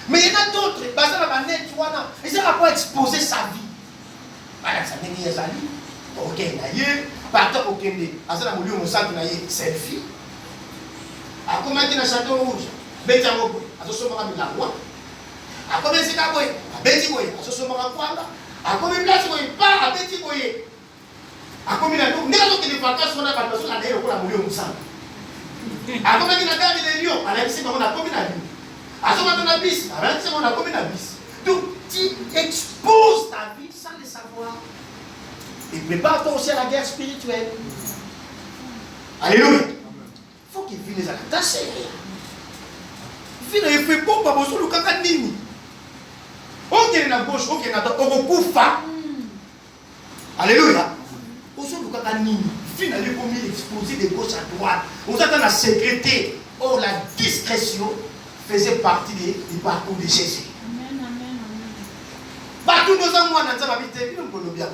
Speaker 1: Mais il y en a d'autres, ils n'ont pas exposer sa vie. Voilà, ça n'est pas ça. Ok, d'ailleurs, partout au Kende, à ça, on a selfie. À comment il y a un château rouge, Bétiamobo, à ce moment-là, la roi. À comment c'est qu'à Boy, à Bétiboye, à ce moment-là, à comment il y a pas à Bétiboye. À comment il y a donc, nous les vacances, on a pas besoin d'aller au Moulio Moussa. À comment il y a gardé les lions, à la on a combien de à ce moment-là, bis, à la on a combien de bis. Donc, tu exposes ta vie sans le savoir. Et prépare-toi aussi à la guerre spirituelle. Alléluia. Il faut qu'il vienne les attacher. Il fait bon, pas besoin de caca nini. Ok, il y a gauche, ok, il y a droite, on a alléluia. Besoin de caca nini. Finalement, il faut exposer de gauche à droite. On s'attend à la sécurité. Oh, la discrétion faisait partie du parcours de Jésus.
Speaker 3: Amen, amen, amen.
Speaker 1: Partout nos amours, on a habité, nous ne bien.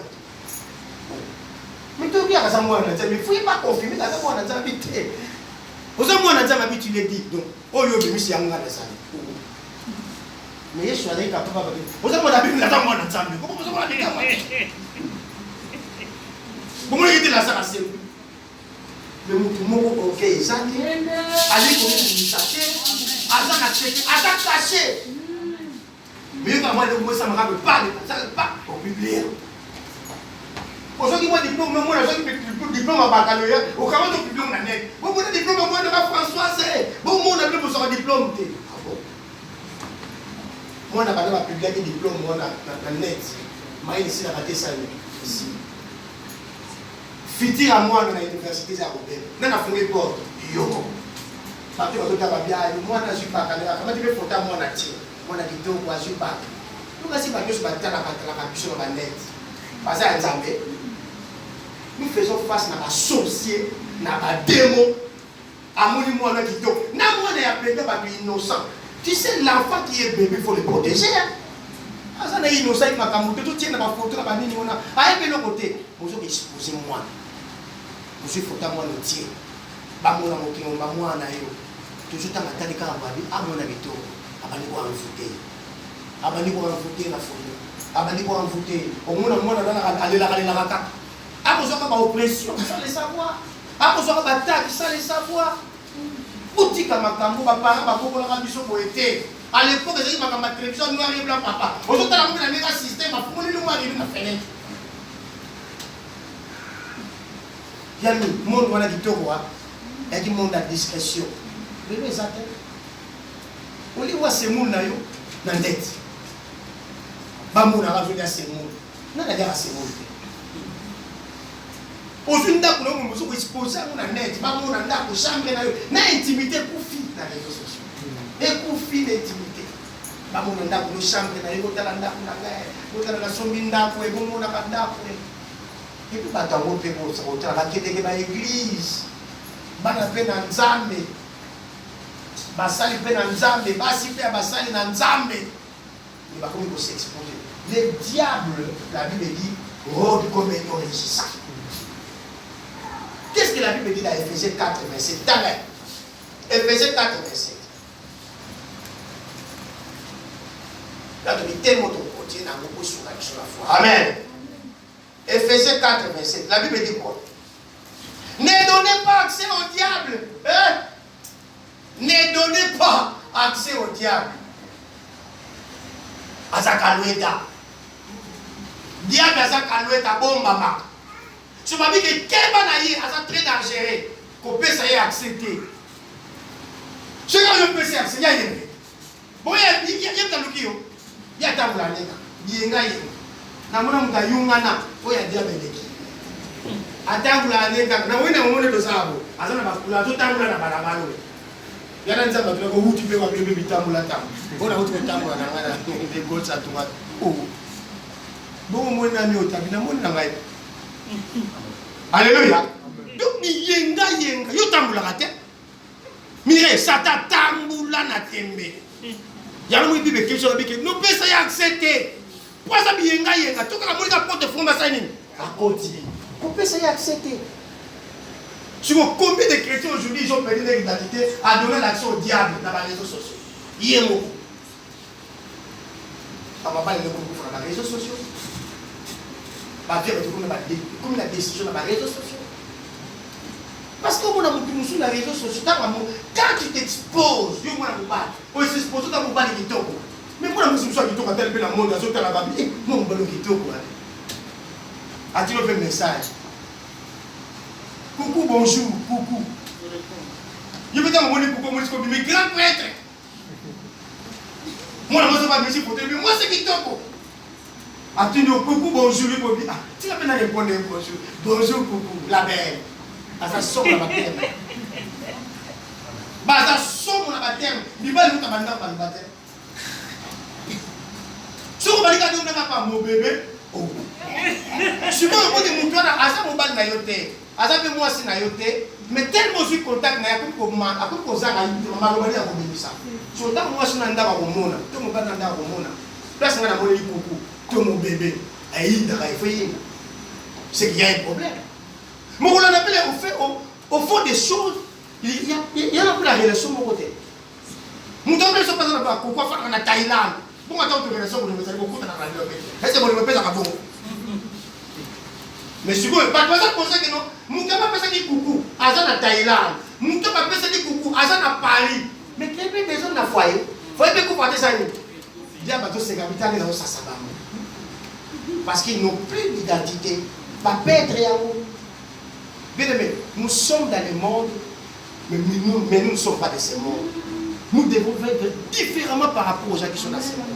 Speaker 1: Mais tout bien, ça moi, on a dit, mais il ne faut pas confirmer, ça moi, on a habité. Aux amours, on a habité, tu l'as dit. Donc, oh, il y a mis si on a ça. Mais je suis allé capable de dire, aux amours, on a habité, on a habité. Comment vous avez habité? Comment il était là, ça, c'est le mot ok, ça dit, allez, pour attaque cachée. Mais quand moi, ça me rappelle pas, ça ne pas au public. Aujourd'hui, moi, diplôme, moi, j'ai diplôme en baccalauréat, au cas où diplôme on a net. Vous avez diplôme, moi, de la Françoise, bon, moi, on a besoin de diplôme. Ah bon? Moi, on a pas de public diplôme, moi, on a net. Moi, ici, on a raté ça ici. Fiti à moi dans l'université à Robert. Nous avons fait une porte. Yo. Parce que nous avons bien, moi, je ne suis pas caméra. Comment tu veux photo moi, on a tiré. Moi, on a dit, moi, je ne suis pas. Nous avons dit, je suis pas dans la capuche de la net. Parce que nous faisons face à la sorcier, à la démon. À mon niveau, on a dit, non, moi, on est appelé innocent. Tu sais, l'enfant qui est bébé, il faut le protéger. Ah, ça n'est innocent, il m'a camouflé. Tout tient dans ma photo, dans ma ligne. Ah, et de l'autre côté, vous avez exposé moi. Je suis photo moi le tien. Bamona mokingo bamwa na yo. Toujours tant atali ka babi amona bito. Abani ko envoûté. Abani ko envoûté na folie. Abani ko envoûté. Omona mona na alela kaka. Akozoka ba oppression sans le savoir. Akozoka ba attaque sans le savoir. Utika makambo ba parents ba kokola ka biso ko été. À l'époque ils ma kamba télévision noir et blanc papa. Ozota la mona na système afumoni no mari na fenêtre. Il y a le monde où on a dit il y a du monde à discrétion. Mais nous, ça on y voit ces mondes là, dans la tête. Pas mon à revenir à ces mondes. Non, on a dit à ces mondes. Aujourd'hui, nous avons exposé à mon net. Pas mon anda pour chambre là. N'a intimité pour fille dans les réseaux sociaux. Et pour fille d'intimité. Pas mon anda pour chambre là. Il faut que l'anda pour la guerre. Il faut que la sombinda pour et bon mon anda pour. Et puis, bah, on peut dans l'église. Bana pe na nzambe. Basali pe na nzambe. Basi pe basali na nzambe. Il va comme s'exposer. Le diable, la Bible dit, rôde comme un régissant. Qu'est-ce que la Bible dit dans Éphésiens 4, 27? T'arrêtes. Éphésiens 4, 27. Là, tu dis tellement ton côté, dans beaucoup sur la foi. Amen. Éphésiens 4, 27. La Bible dit quoi? Ne donnez pas accès au diable. Hein? Ne donnez pas accès au diable. Azakaloueta. Diable azakaloueta bombama. Tu m'as dit que quel banaïe a très dangereux. Qu'on peut s'y accepter. Je ne peux pas accepter. Il y a une. Bon, il y a un qui il y a un blanc. Il y a un. Namuna mutayungana. Oh, il y a diable. Atangula neka na wena ngone dosabo azana bakula tutangula na barabara yana nzamba tulako huti pe wabebe bitambula tamu bona huti bitambula na ngana de gotsa tunga oh bongo mwana mi otabina mwana ngai Alléluia. Donc ni yenga yo tambula kate mire sata tambula na tembe yana mu bibe kesho bike no pesa ya accepter poza bi yenga toka mulika porte fomba sa nini akoti. On peut s'y accepter. Sur combien de chrétiens aujourd'hui ils ont perdu leur identité à donner l'action au diable dans les réseaux sociaux? Il y a beaucoup. On va pas les beaucoup dans les réseaux sociaux. On va faire comme la décision dans les réseaux sociaux. Parce que on a beaucoup sur les réseaux sociaux. Quand tu t'exposes, on s'expose dans mon bal de kitoko. Mais moi, je me suis dit que tel peu dans le monde, je suis là-bas. Moi, je me suis dit as-tu fait un message? Coucou, bonjour, coucou. Je vais t'en demander coucou, mais grand prêtre. Moi, je ne sais pas monsieur pour te dire, moi, c'est qui t'en as-tu dit coucou, bonjour, tu vas bien répondre bonjour. Bonjour, coucou, la belle. Ça sort la baptême. Ça sort la baptême. Il va nous t'amener dans le baptême. Si on va dire que nous n'avons pas mon bébé, oh. Je me rends compte que mon toit a ça mon bal na yoté. Asa pe moi si na yoté, mais tellement je suis contact na yakuko ko akuko za na malobali ya ko bebisa. So ta moi si na ndaka ko mona, to mo bana ndaka ko mona. Place nga na mo li kuku, to mon bébé. Aïe da kai fait. C'est qu'il y a un problème. Mais on appelle au fond des choses, il y a la relation mon côté. Mon temps ne se passe pas pourquoi faire en Thaïlande. Bon attends que relation vous avez beaucoup dans la radio. Est-ce que vous me payez la cabot? Mais si vous ne pas ça que non, mon gars pas ça dit coucou, Azan à Thaïlande, mon gars pas ça dit coucou, Azan à Paris. Mais quel est des gens dans foyer? Foyer peut couper ça ni. Dia bateau c'est capital dans ça ça. Parce qu'ils n'ont plus d'identité, pas perdre à vous. Bien aimé, nous sommes dans le monde, mais nous ne sommes pas de ce monde. Nous devons vivre différemment par rapport aux gens qui sont dans ce monde.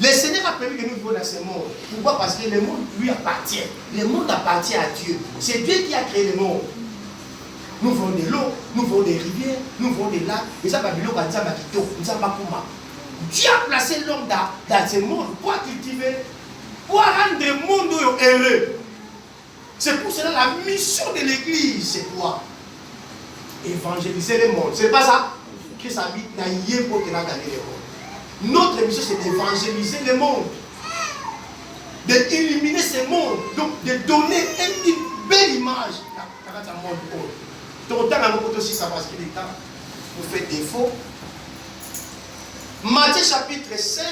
Speaker 1: Le Seigneur a permis que nous vivions dans ce monde. Pourquoi? Parce que le monde lui appartient. Le monde appartient à Dieu. C'est Dieu qui a créé le monde. Nous voulons de l'eau, nous voulons des rivières, nous voulons des lacs. Et ça, Dieu a placé l'homme dans ce monde pour cultiver, pour rendre le monde heureux. C'est pour cela la mission de l'église, c'est quoi? Évangéliser le monde. C'est pas ça? Christ habite dans Yé pour qu'il a gagné le monde. Notre mission, c'est d'évangéliser le monde, d'éliminer ce monde, donc de donner une belle image dans le monde. Donc, on aussi ça parce qu'il est temps pour faire défaut. Matthieu chapitre 5,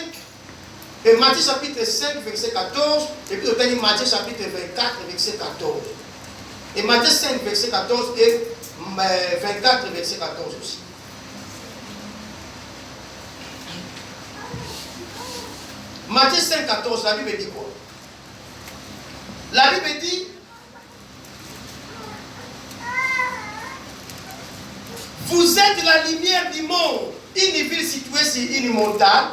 Speaker 1: et Matthieu chapitre 5, verset 14, et puis on Matthieu chapitre 24, verset 14. Et Matthieu 5, verset 14 et 24, verset 14 aussi. Matthieu 5, 14, la Bible dit quoi? La Bible dit, vous êtes la lumière du monde. Une ville située sur une montagne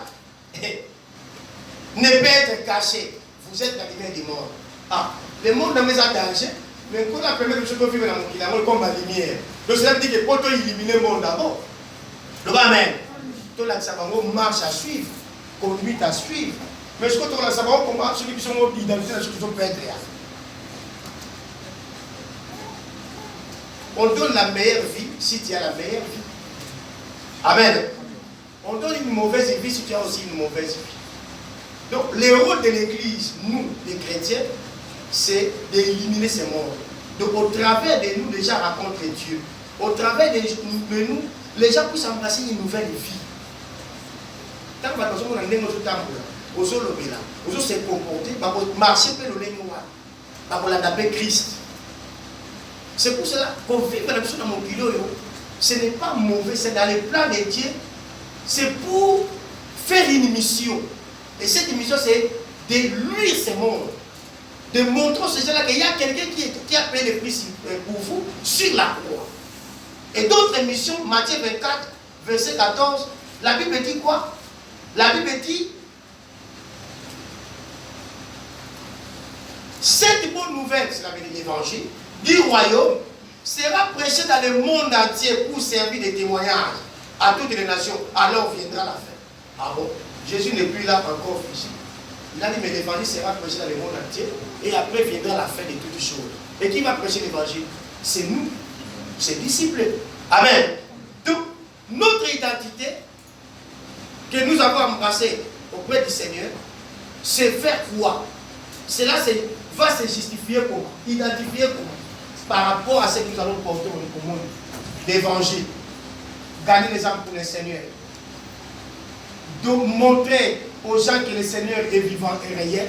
Speaker 1: ne peut être cachée. Vous êtes la lumière du monde. Ah, le monde n'a pas de danger, mais quand la première chose qu'on vit dans le monde, c'est comme la lumière. Donc cela veut dire que pour éliminer le monde d'abord. Le Amen. Tout là, ça va marche à suivre, conduite à suivre. Mais ce que tu as savoir comment celui qui sont identifiés, ceux qui sont perdus. On donne la meilleure vie si tu as la meilleure vie. Amen. On donne une mauvaise vie si tu as aussi une mauvaise vie. Donc, le rôle de l'Église, nous, les chrétiens, c'est d'éliminer ces morts. Donc, au travers de nous, les gens racontent Dieu. Au travers de nous, les gens puissent embrasser une nouvelle vie. Tant que nous avons notre temps, nous avons se comporter, nous avons marcher pour le Christ. C'est pour cela qu'on vit dans mon kilo. Ce n'est pas mauvais, c'est dans les plans de Dieu. C'est pour faire une mission. Et cette mission, c'est de luire ce monde. De montrer aux gens-là qu'il y a quelqu'un qui a payé le prix pour vous sur la croix. Et d'autres missions, Matthieu 24, verset 14, la Bible dit quoi? La Bible dit, cette bonne nouvelle, c'est l'évangile, du royaume, sera prêchée dans le monde entier pour servir de témoignage à toutes les nations. Alors viendra la fin. Ah bon? Jésus n'est plus là encore physique. Il a dit, mais l'évangile sera prêché dans le monde entier et après viendra la fin de toutes choses. Et qui va prêcher l'évangile? C'est nous, ses disciples. Amen. Donc, notre identité que nous avons embrassée auprès du Seigneur, c'est faire quoi? Cela va se justifier comment? Identifier comment? Par rapport à ce que nous allons porter au monde. L'évangile. Gagner les âmes pour le Seigneur. Donc, montrer aux gens que le Seigneur est vivant et réel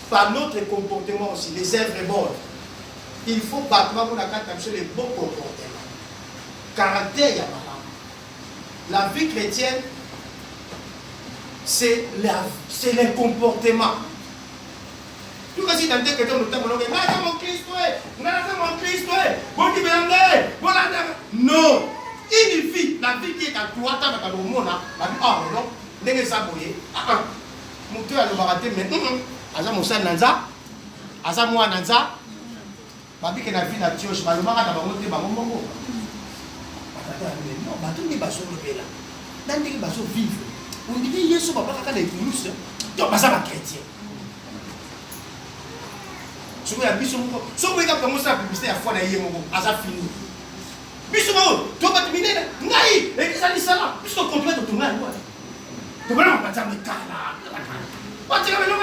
Speaker 1: par notre comportement aussi, les œuvres bonnes. Il faut battre pour les bons comportements. Caractère, il y a la vie chrétienne, c'est le comportement. Tout cas, si dans des questions, nous avons dit, mon Christ, mon Christ, non. Une vie, la vie qui est à toi, tu as le monde, ah non, n'est-ce pas boyer? Mon cœur a le baraté, mais Aza Moussa Nanza, Aza Moua Nanza, Babi qui n'a vu la tioche, le marat a monté, non, tout n'est pas sur le là. Dans des bateaux vivent. On dit, Yesu va pas des poulusses. Donc, ça va chrétien. Si vous avez vu son mot, si vous avez commencé à publicité à fois d'ailleurs, ça fini. Bisous, tu vas terminer. Naï, et qui ça dit ça là? Puisque tu continues de tourner à moi. Tu vas pas dire, mais cala. Pas dire, mais non,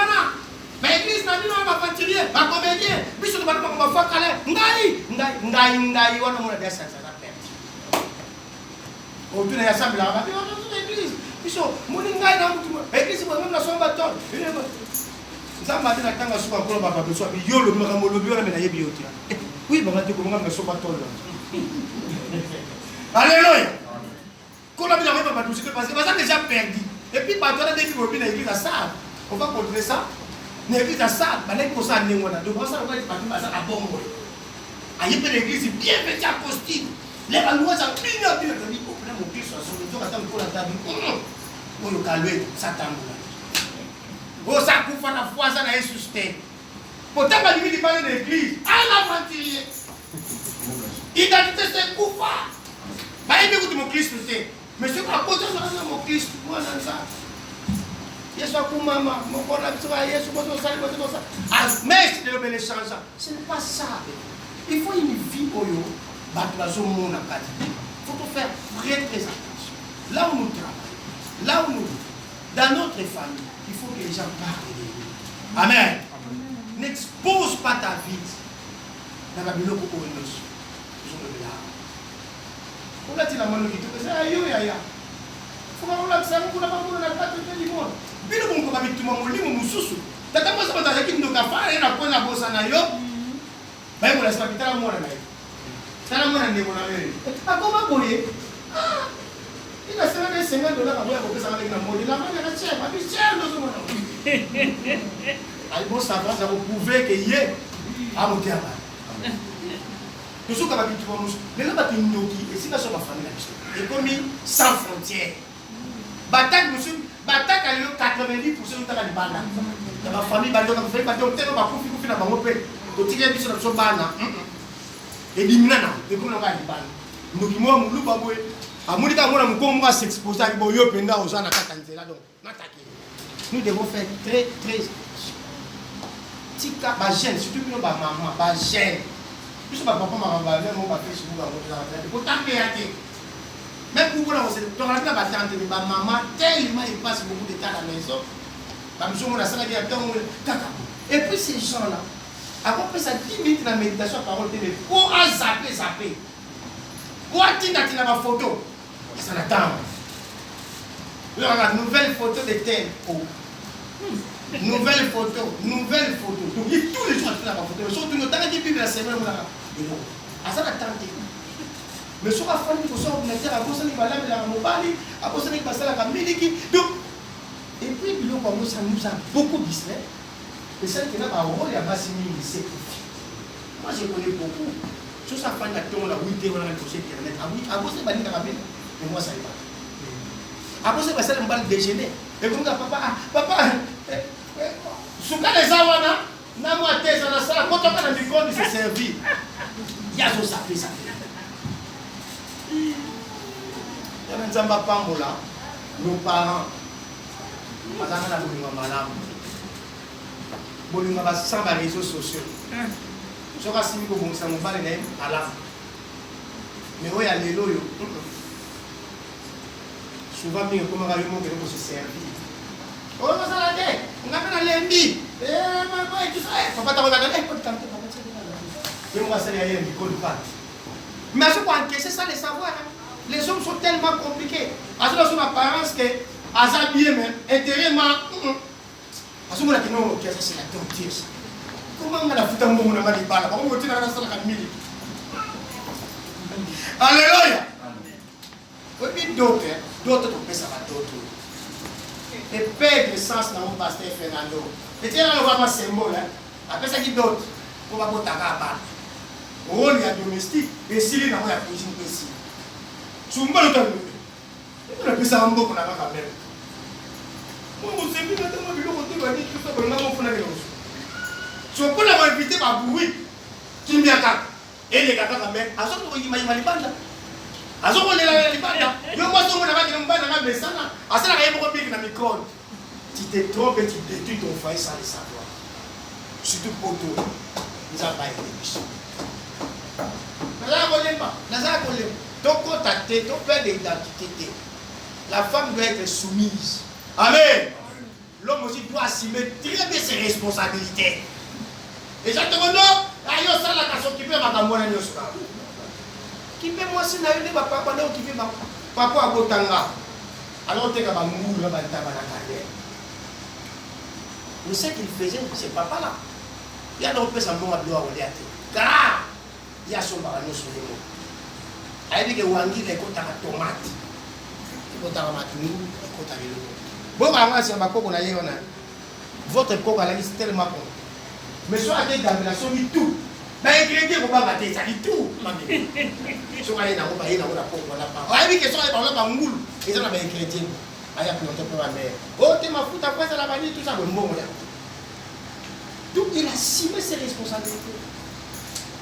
Speaker 1: mais l'église n'a dit non, ma aventurier, ma comédien. Bisous, tu vas pas me faire caler. Naï, on a mon adresse, ça va perdre. On tourne à ça, mais là, on va l'église. Bisous, mon ingaï dans l'église, même la somme bâton. Ça m'a dit la tanga sur un peu, papa, que soit yolo, me ramolo, bio, mais naïe bio. Oui, mais on a dit comment me somme bâton. Alléluia. Quand on a bien pas tout ce que parce que ça déjà perdu. Et puis quand on a des filles dans l'église à ça, on va continuer ça. L'église à ça, bah les causes à néo là. Donc ça on va être ça à bon. Aïe peut l'église bien fait à costume. Les balois ça bien bien dit au plein mon Christ sur le dos attendre pour la table. On le calme ça tambour. Oh ça pour faire la foi ça na sustain. Pourtant pas lui parler de l'église. À l'aventurier. Identité c'est coupa. Bah il écoute mon Christ c'est. Mais c'est quoi côté ça mon Christ moi dans ça. Yesu pour maman, mon corps là tu vas Yesu pour ça mais si le bel change ce n'est pas ça. Il faut une vie oyo battre la zone mon akati. Il faut faire très très attention. Là où nous travaillons, là où nous dans notre famille, il faut que les gens parlent de nous. Amen. N'expose pas ta vie dans la biloko pour nous. On a dit la mano qui te fait aïe aïe. Faut qu'on la ça pour la pas pour la pas de limon. Bino bon ko ba bitu mo limo mususu. Tata mo sa ba ki ndo ka fa na ko na bosa na yo. Ba mo la sa bitala mo na. Tala mo na ndemo na wewe. Akoma boye. Ina sema na $50 ka boya ko pesa na mo la mane na che ba bi che ndo so mo na. Ai bon ça va ça vous prouver que yé a monter à bas. Tout ce qu'on va dire, les gens qui nous disent, et si nous sommes en famille, et comme sans frontières. Bataille, monsieur, bataille à 90% de la bande. Dans ma famille, bataille, on fait bataille, on fait ma profil, on fait la banque, on tire des choses sur bana. Et l'imminent, et qu'on va aller bande. Nous qui moi, nous baboué. À mon état, moi, nous va s'exposer à Boyo Penda aux gens à Katanzela. Donc, nous devons faire très, très. Tika, ma gêne, surtout que nous, ma maman, ma gêne. Puisque ma papa m'a renvoyé, mon papa sur vous, pour taper à terre. Même pour vous, on s'est dit, ma maman, tellement il passe beaucoup de temps à la maison. Et puis ces gens-là, après ça 10 minutes de méditation, parole de Dieu, pour zapper. Pour atteindre ma photo, ça n'attend. La nouvelle photo de tel. Nouvelle photo. Donc, tous les jours, tu as ma photo. Surtout, nous avons dit la semaine, ça n'attend. Mais sur la fin, il faut sortir à cause de la mobile, à cause de la miliki. Donc, et puis, ça nous a beaucoup distrait. Et celle qui n'a pas rôle, il y a pas si c'est moi, je connais beaucoup. Sur sa fin, il y a la 8 heures, on a touché Internet. À cause de la mais moi, ça y va. À cause de ça, on va le déjeuner. Et comme ça, papa, sous les awana, n'a moi thèse dans la salle, quand on a le micro, il s'est servi. Il y a tout ça, ça. Il y a un Zamba Pambola, nos parents, Mazana Bolinga Malam, Bolinga sans les réseaux sociaux. Je vais essayer de vous faire un peu à la mais oui, il y a les loyaux. Souvent, il y a comment on se servir. Oh, ça l'a dit. On a fait un lundi. Papa t'a regardé. Et on va se aller à l'école. Mais à ce point, c'est ça le savoir. Les hommes sont tellement compliqués. À ce moment, son apparence que Azar bien, intérêt, à ce moment-là, non, ça c'est la torture. Comment on a foutu un moment dans les balles? Comment on a dans la salle à mille? Alléluia! Et puis d'autres trompent ça va d'autres. Et perdre le sens dans mon pasteur Fernando. Et tiens, on va voir ces mots là. Après ça, qui d'autres? On va voir ta barbe. Rôle domestique. Et si il y a la cuisine ici. Tu me parles de on a fait ça en beau qu'on a quand même. Moi, je sais plus maintenant, je vais vous dire tout ça, on a mon frère. Tu peux l'avoir invité par bruit. Qui me dit et les gars quand même. À ce moment-là, il m'a dit à ce moment-là, il m'a dit moi, je suis à ce moment-là, tu te trompes et tu détruis ton foyer sans le savoir. Surtout pour toi. Nous n'avons pas été méchants. Ton contacté, ton père d'identité, la femme doit être soumise. Amen. L'homme aussi doit assumer très bien ses responsabilités. Et j'attends non, ayo ça la question qui peut m'agamouer na nyosba. Qui peut moi si na yone papa pendant qui peut papa abotanga. Alors te ka ba ngulu ba ntaba na carrière. Mais ce qu'il faisait, c'est papa là. Il y a donc ça mon abdo a oliate. Car il y a son barano sur le mot. Ayi que wangi le kota tomate. Kota matunu, kota lelo. Bon ba nga si ba koko na yona. Votre coco là est tellement bon. Mais soit avec la relation du tout. Mais ingrédient pour pas battre ça dit tout. Soit aller dans la peau voilà pas. Ah oui que soit par là par moule. Et ça na ben ingrédient. Aya planter pour ma mère. Oh tu m'as foutu après ça la vanille tout ça bon bon là. Donc il a assumé ses responsabilités.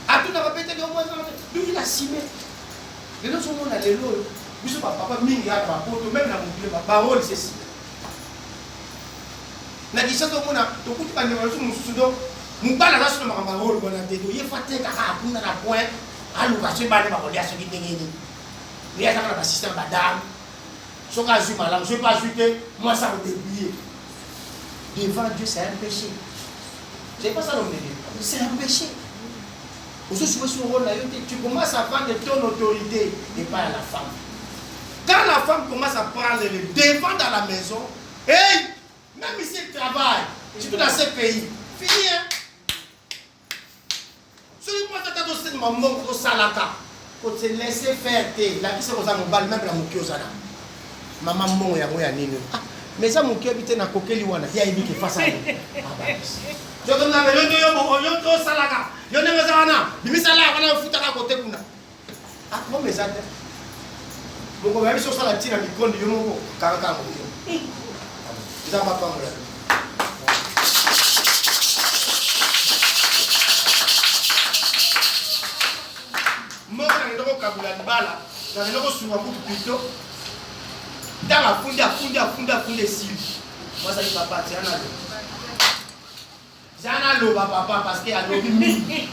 Speaker 1: A tout a répété donc donc il a assumé. Les autres sont là les lots. Biso papa mingi ya ba poto même na mon parole c'est ça. Na kisa to mona to kuti ba nyama su mususu do mubala na solo makamba holo bona teto ye fate kaka akuna na point aluka se bale ba kolia soki tengeni ni ya kana ba système ba dame soka zu malam je pas ajouter moi ça me débrouiller devant Dieu c'est un péché. C'est pas ça l'homme de Dieu, c'est un péché. Aujourd'hui sur le rôle là tu commences à prendre ton autorité et pas à la femme. Quand la femme commence à prendre le devant dans la maison, hey, même ici elle travaille, surtout dans ces pays, fini hein. Celui qui m'a dit que c'est maman au salaka, pour te laisser faire la vie c'est comme ça mon bal même la mouki aux ana. Maman mon ya moya nini. Mais ça mouki habite na kokeli wana, ya ibi ki face à lui. Je te dis yo to salaka. Yo ne ngeza wana, bimisa la wana futa ka côté kuna. Ah, bon mais ça. Donc on va aller sur ça la tire à micro de yomo kaka mo. Ça va pas moi. Moi na ndoko kabula bala, na ndoko sunga buku pito. Dans la funda sili. Moi ça dit papa tiens là. Zana loba papa parce qu'il y a lobi mi.